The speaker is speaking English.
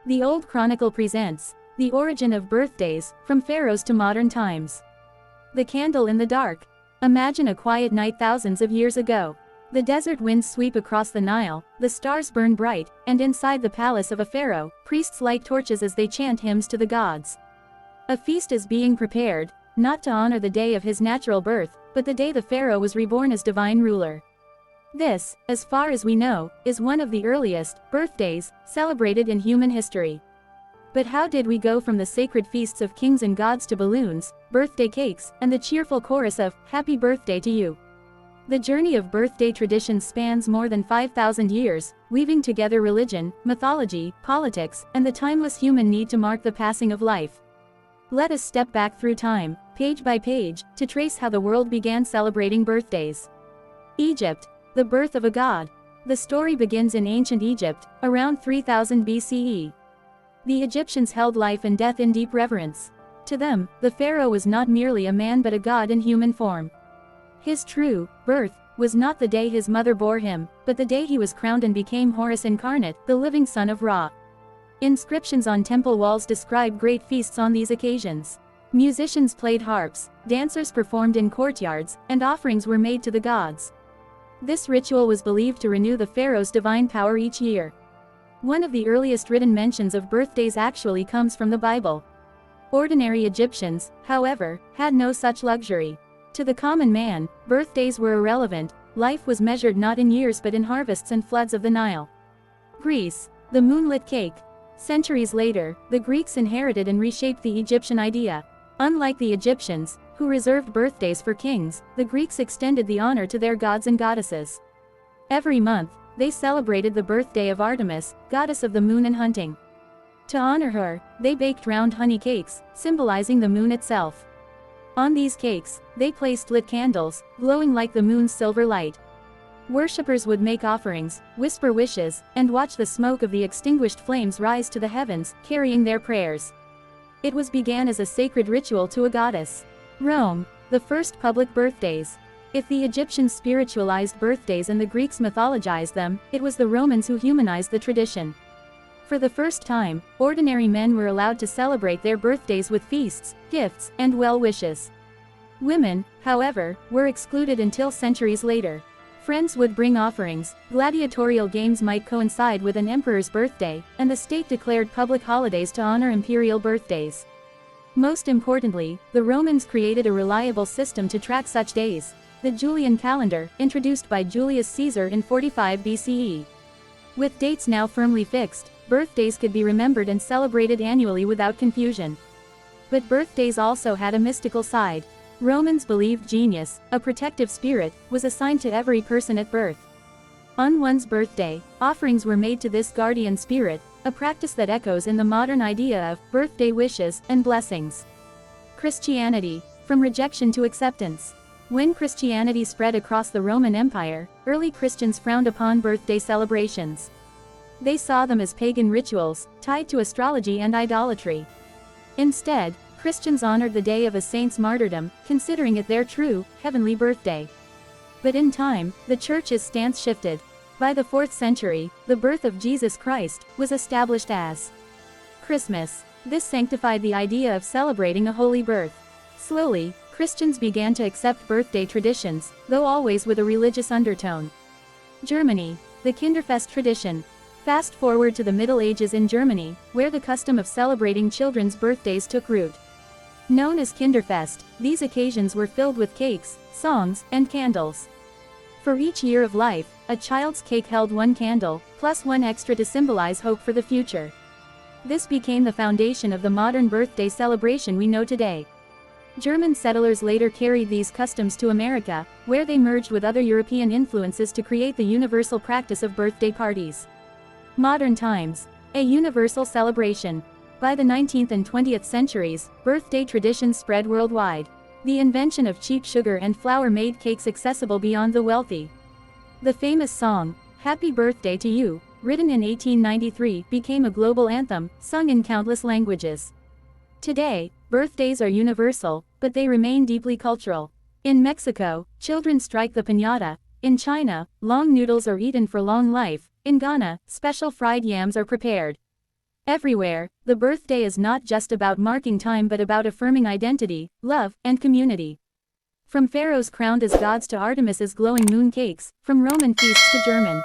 The Old Chronicle presents the origin of birthdays, from pharaohs to modern times. The candle in the dark. Imagine a quiet night thousands of years ago. The desert winds sweep across the Nile, the stars burn bright, and inside the palace of a pharaoh, priests light torches as they chant hymns to the gods. A feast is being prepared, not to honor the day of his natural birth, but the day the pharaoh was reborn as divine ruler. This, as far as we know, is one of the earliest birthdays celebrated in human history. But how did we go from the sacred feasts of kings and gods to balloons, birthday cakes, and the cheerful chorus of "Happy Birthday to You"? The journey of birthday traditions spans more than 5,000 years, weaving together religion, mythology, politics, and the timeless human need to mark the passing of life. Let us step back through time, page by page, to trace how the world began celebrating birthdays. Egypt. The birth of a god. The story begins in ancient Egypt, around 3000 BCE. The Egyptians held life and death in deep reverence. To them, the pharaoh was not merely a man but a god in human form. His true birth was not the day his mother bore him, but the day he was crowned and became Horus incarnate, the living son of Ra. Inscriptions on temple walls describe great feasts on these occasions. Musicians played harps, dancers performed in courtyards, and offerings were made to the gods. This ritual was believed to renew the pharaoh's divine power each year. One of the earliest written mentions of birthdays actually comes from the Bible. Ordinary Egyptians, however, had no such luxury. To the common man, birthdays were irrelevant. Life was measured not in years but in harvests and floods of the Nile. Greece. The moonlit cake. Centuries later, the Greeks inherited and reshaped the Egyptian idea. Unlike the Egyptians, who reserved birthdays for kings, the Greeks extended the honor to their gods and goddesses. Every month, they celebrated the birthday of Artemis, goddess of the moon and hunting. To honor her, they baked round honey cakes, symbolizing the moon itself. On these cakes, they placed lit candles, glowing like the moon's silver light. Worshippers would make offerings, whisper wishes, and watch the smoke of the extinguished flames rise to the heavens, carrying their prayers. It began as a sacred ritual to a goddess. Rome. The first public birthdays. If the Egyptians spiritualized birthdays and the Greeks mythologized them, it was the Romans who humanized the tradition. For the first time, ordinary men were allowed to celebrate their birthdays with feasts, gifts, and well wishes. Women, however, were excluded until centuries later. Friends would bring offerings, gladiatorial games might coincide with an emperor's birthday, and the state declared public holidays to honor imperial birthdays. Most importantly, the Romans created a reliable system to track such days, the Julian calendar, introduced by Julius Caesar in 45 BCE. With dates now firmly fixed, birthdays could be remembered and celebrated annually without confusion. But birthdays also had a mystical side. Romans believed genius, a protective spirit, was assigned to every person at birth. On one's birthday, offerings were made to this guardian spirit, a practice that echoes in the modern idea of birthday wishes and blessings. Christianity. From rejection to acceptance. When Christianity spread across the Roman Empire, early Christians frowned upon birthday celebrations. They saw them as pagan rituals, tied to astrology and idolatry. Instead, Christians honored the day of a saint's martyrdom, considering it their true, heavenly birthday. But in time, the Church's stance shifted. By the 4th century, the birth of Jesus Christ was established as Christmas. This sanctified the idea of celebrating a holy birth. Slowly, Christians began to accept birthday traditions, though always with a religious undertone. Germany. The Kinderfeste tradition. Fast forward to the Middle Ages in Germany, where the custom of celebrating children's birthdays took root. Known as Kinderfest, these occasions were filled with cakes, songs, and candles. For each year of life, a child's cake held one candle, plus one extra to symbolize hope for the future. This became the foundation of the modern birthday celebration we know today. German settlers later carried these customs to America, where they merged with other European influences to create the universal practice of birthday parties. Modern times. A universal celebration. By the 19th and 20th centuries, birthday traditions spread worldwide. The invention of cheap sugar and flour made cakes accessible beyond the wealthy. The famous song, "Happy Birthday to You," written in 1893, became a global anthem, sung in countless languages. Today, birthdays are universal, but they remain deeply cultural. In Mexico, children strike the piñata. In China, long noodles are eaten for long life. In Ghana, special fried yams are prepared. Everywhere, the birthday is not just about marking time but about affirming identity, love, and community. From pharaohs crowned as gods to Artemis's glowing moon cakes, from Roman feasts to German